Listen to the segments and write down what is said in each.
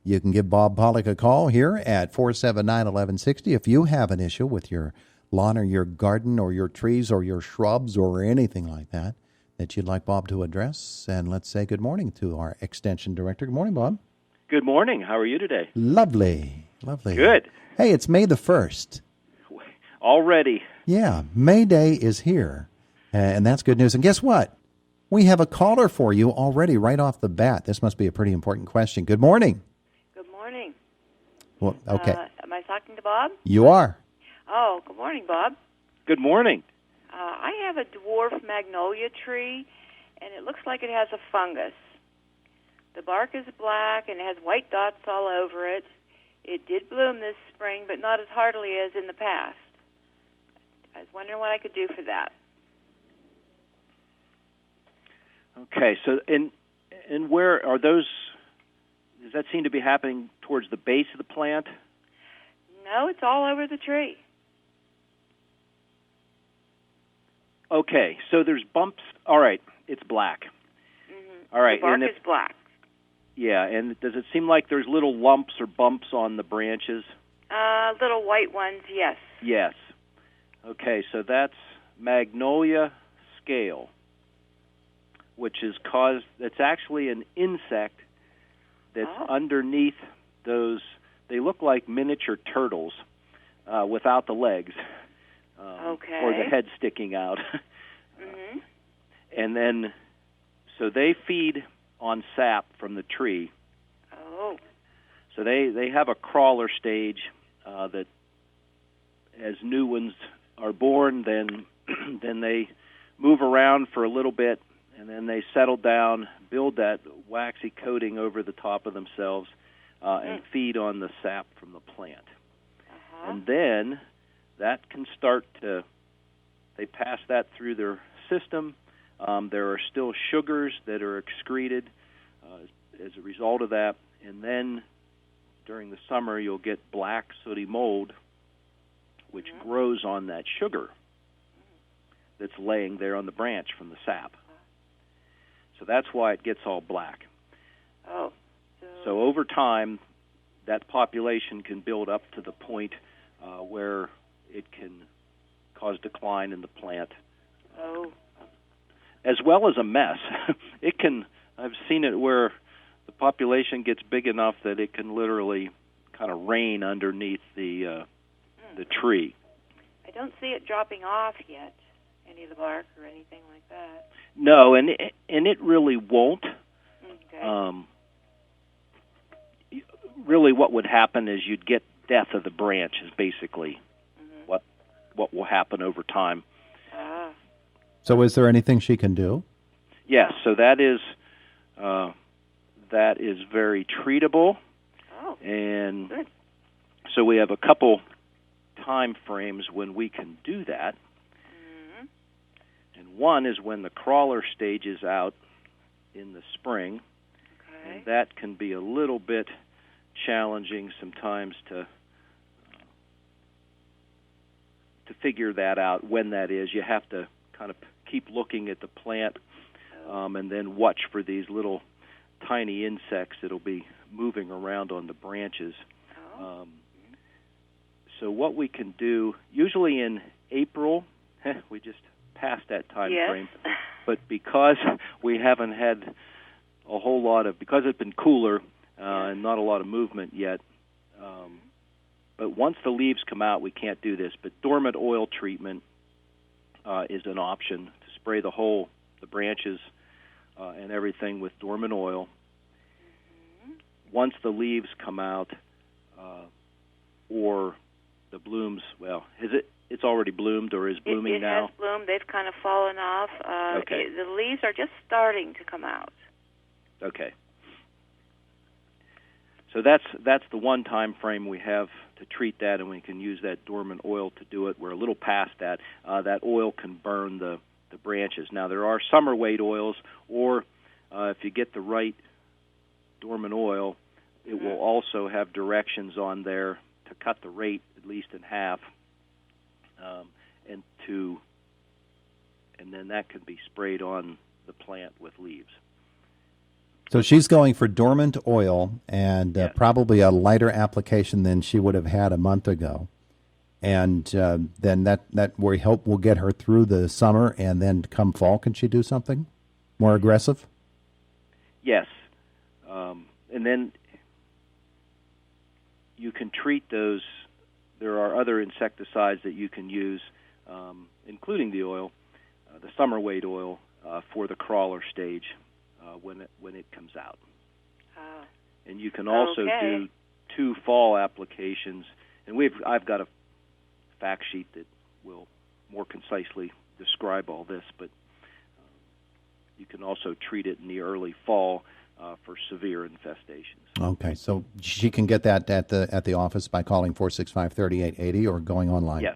you can give Bob Pollock a call here at 479-1160 if you have an issue with your lawn or your garden or your trees or your shrubs or anything like that you'd like Bob to address. And let's say good morning to our Extension Director. Good morning, Bob. Good morning. How are you today? Lovely. Good. Hey, it's May the 1st. Already. Yeah, May Day is here, and that's good news. And guess what? We have a caller for you already right off the bat. This must be a pretty important question. Good morning. Good morning. Well, okay. Am I talking to Bob? You are. Oh, good morning, Bob. Good morning. I have a dwarf magnolia tree, and it looks like it has a fungus. The bark is black, and it has white dots all over it. It did bloom this spring, but not as heartily as in the past. I was wondering what I could do for that. Okay, so and where are those? Does that seem to be happening towards the base of the plant? No, it's all over the tree. Okay, so there's bumps. All right, it's black. Mm-hmm. All right, The bark is black. Yeah, and does it seem like there's little lumps or bumps on the branches? Little white ones, yes. Yes. Okay, so that's magnolia scale, which is caused. It's actually an insect that's underneath those. They look like miniature turtles without the legs. Okay. Or the head sticking out. Mm-hmm. And then, so they feed on sap from the tree. Oh. So they have a crawler stage that, as new ones are born, then then they move around for a little bit, and then they settle down, build that waxy coating over the top of themselves, and feed on the sap from the plant. Uh-huh. And then that can start to, they pass that through their system. There are still sugars that are excreted as a result of that. And then during the summer, you'll get black sooty mold, which grows on that sugar that's laying there on the branch from the sap. So that's why it gets all black. Oh. So over time, that population can build up to the point where it can cause decline in the plant. Oh. As well as a mess. It can, I've seen it where the population gets big enough that it can literally kind of rain underneath the tree. I don't see it dropping off yet, any of the bark or anything like that. No, and it really won't. Okay. Really what would happen is you'd get death of the branch is basically what will happen over time. So is there anything she can do? Yes, so that is very treatable. Oh, and good. So we have a couple time frames when we can do that. Mm-hmm. And one is when the crawler stage is out in the spring. Okay. And that can be a little bit challenging sometimes to figure that out when that is. You have to kind of keep looking at the plant and then watch for these little tiny insects that'll be moving around on the branches. So what we can do, usually in April, we just passed that time frame, but because we haven't had a whole lot of, because it's been cooler and not a lot of movement yet, but once the leaves come out, we can't do this. But dormant oil treatment is an option to spray the branches and everything with dormant oil. Mm-hmm. Once the leaves come out, or the blooms, it's already bloomed or is blooming now? It has bloomed. They've kind of fallen off. Okay. The leaves are just starting to come out. Okay. So that's the one time frame we have to treat that, and we can use that dormant oil to do it. We're a little past that. That oil can burn the branches. Now, there are summer weight oils, or if you get the right dormant oil, it will also have directions on there to cut the rate at least in half, and then that can be sprayed on the plant with leaves. So she's going for dormant oil and probably a lighter application than she would have had a month ago. And then that we hope will get her through the summer, and then come fall, can she do something more aggressive? Yes. And then you can treat those. There are other insecticides that you can use, including the oil, the summer weight oil, for the crawler stage when it comes out. And you can also do 2 fall applications. And I've got a fact sheet that will more concisely describe all this, but you can also treat it in the early fall for severe infestations. Okay, so she can get that at the office by calling 465-3880 or going online? Yeah,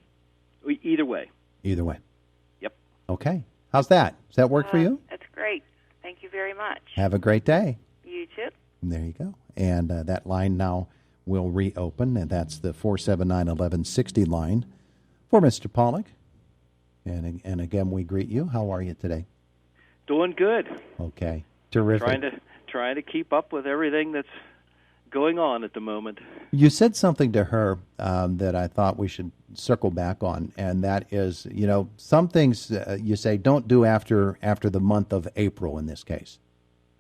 either way. Either way. Yep. Okay. How's that? Does that work for you? That's great. Thank you very much. Have a great day. You too. There you go. And that line now will reopen, and that's the 479-1160 line for Mr. Pollock. And again, we greet you. How are you today? Doing good. Okay. Terrific. Trying to keep up with everything that's going on at the moment. You said something to her that I thought we should circle back on, and that is, some things you say don't do after the month of April in this case.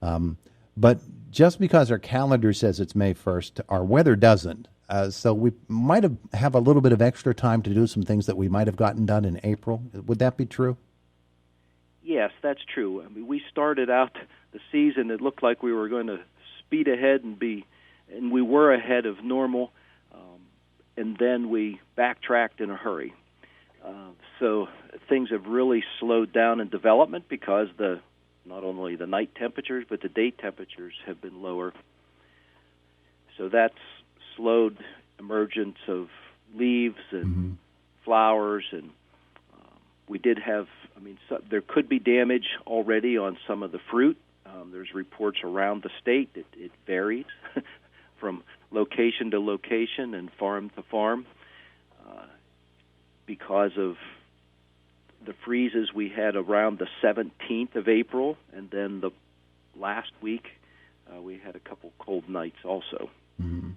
But just because our calendar says it's May 1st, our weather doesn't. So we might have a little bit of extra time to do some things that we might have gotten done in April. Would that be true? Yes, that's true. I mean, we started out the season, it looked like we were going to speed ahead and we were ahead of normal, and then we backtracked in a hurry. So things have really slowed down in development because not only the night temperatures, but the day temperatures have been lower. So that's slowed emergence of leaves and flowers, and we did have, there could be damage already on some of the fruit. There's reports around the state. It varies from location to location and farm to farm because of the freezes we had around the 17th of April, and then the last week we had a couple cold nights also. Mm-hmm.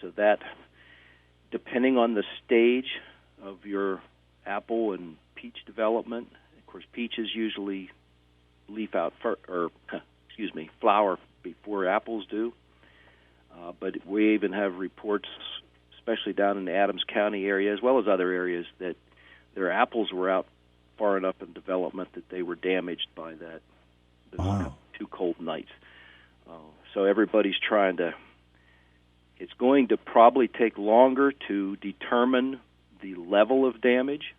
So that, depending on the stage of your apple and peach development, of course, peaches usually flower before apples do. But we even have reports, especially down in the Adams County area, as well as other areas, that their apples were out far enough in development that they were damaged by the two cold nights. So everybody's trying to. It's going to probably take longer to determine the level of damage.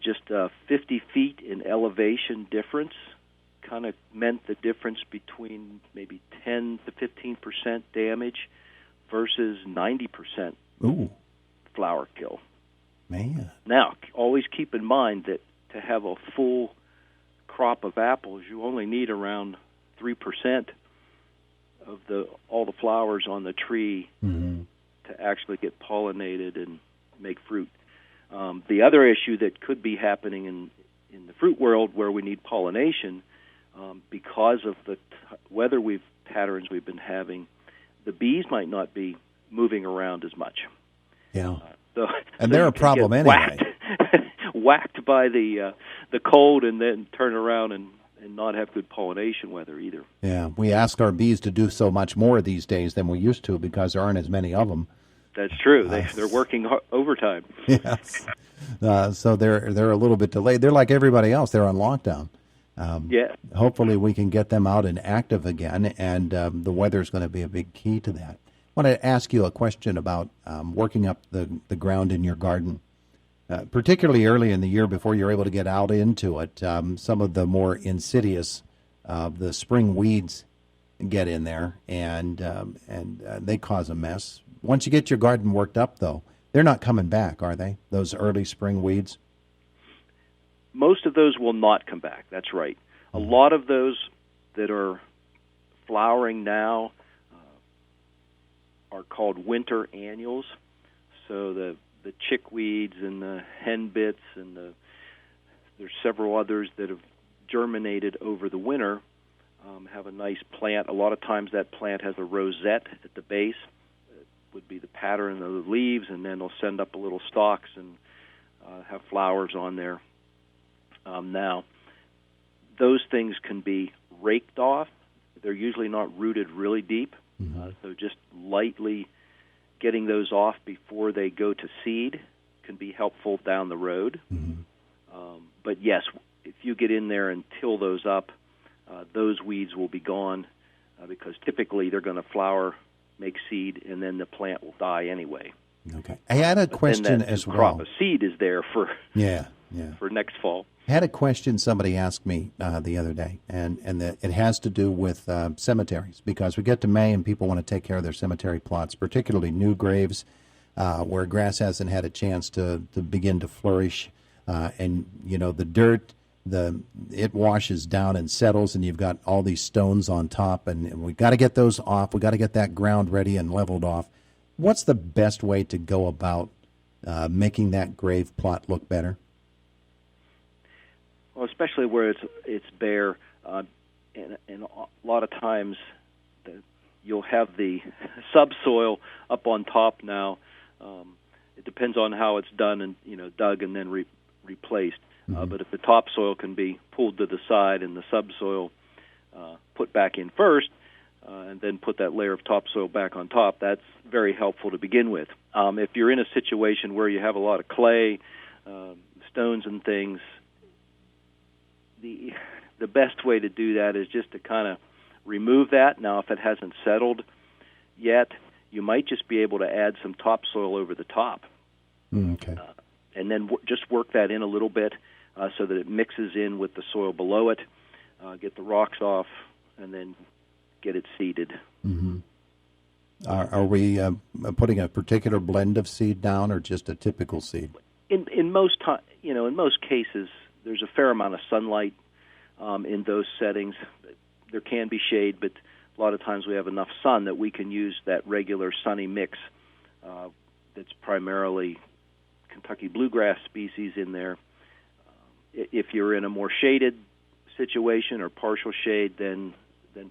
Just 50 feet in elevation difference kind of meant the difference between maybe 10 to 15% damage versus 90% flower kill. Man. Now, always keep in mind that to have a full crop of apples, you only need around 3% of all the flowers on the tree to actually get pollinated and make fruit. The other issue that could be happening in the fruit world where we need pollination, because of the weather patterns we've been having, the bees might not be moving around as much. Yeah. So they're a problem anyway. Whacked by the cold, and then turn around and not have good pollination weather either. Yeah, we ask our bees to do so much more these days than we used to because there aren't as many of them. That's true. They're working overtime. Yes. So they're a little bit delayed. They're like everybody else. They're on lockdown. Hopefully we can get them out and active again, and the weather is going to be a big key to that. I want to ask you a question about working up the ground in your garden, particularly early in the year before you're able to get out into it. Some of the more insidious, the spring weeds get in there, and they cause a mess. Once you get your garden worked up, though, they're not coming back, are they, those early spring weeds? Most of those will not come back. That's right. A lot of those that are flowering now are called winter annuals. So the chickweeds and the henbits and there's several others that have germinated over the winter have a nice plant. A lot of times that plant has a rosette at the base. It would be the pattern of the leaves, and then they'll send up a little stalks and have flowers on there. Now, those things can be raked off. They're usually not rooted really deep, so just lightly getting those off before they go to seed can be helpful down the road. But yes, if you get in there and till those up, those weeds will be gone because typically they're going to flower, make seed, and then the plant will die anyway. Okay. I had a question as well. Crop of seed is there for for next fall. I had a question somebody asked me the other day, and it has to do with cemeteries, because we get to May and people want to take care of their cemetery plots, particularly new graves where grass hasn't had a chance to begin to flourish. And, you know, the dirt, it washes down and settles, and you've got all these stones on top, and we've got to get those off. We've got to get that ground ready and leveled off. What's the best way to go about making that grave plot look better? Well, especially where it's bare, and a lot of times you'll have the subsoil up on top now. It depends on how it's done and dug and then replaced. But if the topsoil can be pulled to the side and the subsoil put back in first, and then put that layer of topsoil back on top, that's very helpful to begin with. If you're in a situation where you have a lot of clay, stones and things, the best way to do that is just to kind of remove that. Now, if it hasn't settled yet, you might just be able to add some topsoil over the top. Okay. And then just work that in a little bit so that it mixes in with the soil below it, get the rocks off, and then get it seeded. Are we putting a particular blend of seed down, or just a typical seed? In most cases, there's a fair amount of sunlight in those settings. There can be shade, but a lot of times we have enough sun that we can use that regular sunny mix that's primarily Kentucky bluegrass species in there. If you're in a more shaded situation or partial shade, then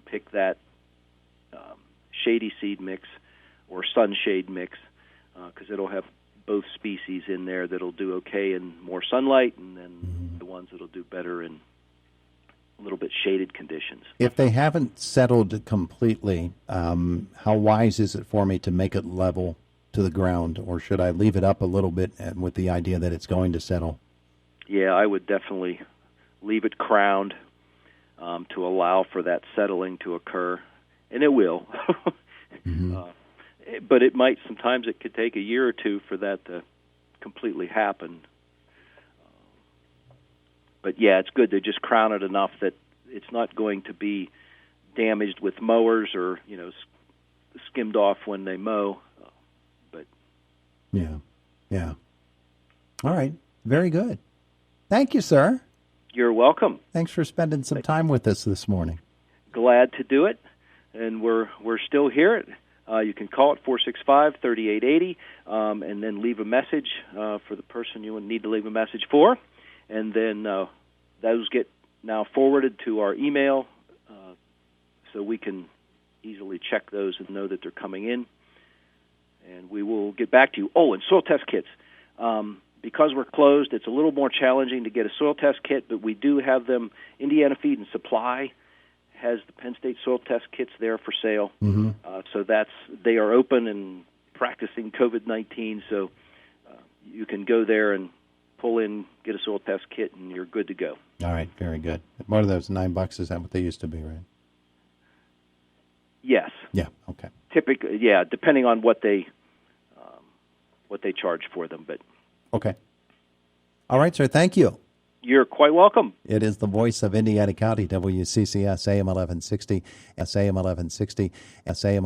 pick that shady seed mix or sunshade mix because it'll have both species in there that'll do okay in more sunlight, and then the ones that'll do better in a little bit shaded conditions. If they haven't settled completely, how wise is it for me to make it level to the ground, or should I leave it up a little bit with the idea that it's going to settle? Yeah, I would definitely leave it crowned to allow for that settling to occur, and it will. But sometimes it could take a year or two for that to completely happen. But yeah, it's good to just crown it enough that it's not going to be damaged with mowers or, skimmed off when they mow. Yeah. All right. Very good. Thank you, sir. You're welcome. Thanks for spending some time with us this morning. Glad to do it, and we're still here. You can call at 465-3880 and then leave a message for the person you need to leave a message for, and then those get now forwarded to our email so we can easily check those and know that they're coming in, and we will get back to you. Oh, and soil test kits. Because we're closed, it's a little more challenging to get a soil test kit, but we do have them. Indiana Feed and Supply has the Penn State soil test kits there for sale. So they are open and practicing COVID-19, so you can go there and pull in, get a soil test kit, and you're good to go. All right, very good. One of those $9, is that what they used to be, right? Yes. Yeah, okay. Typically, depending on what they charge for them, but... Okay. All right, sir. Thank you. You're quite welcome. It is the voice of Indiana County, WCCS AM 1160, SAM 1160, SAM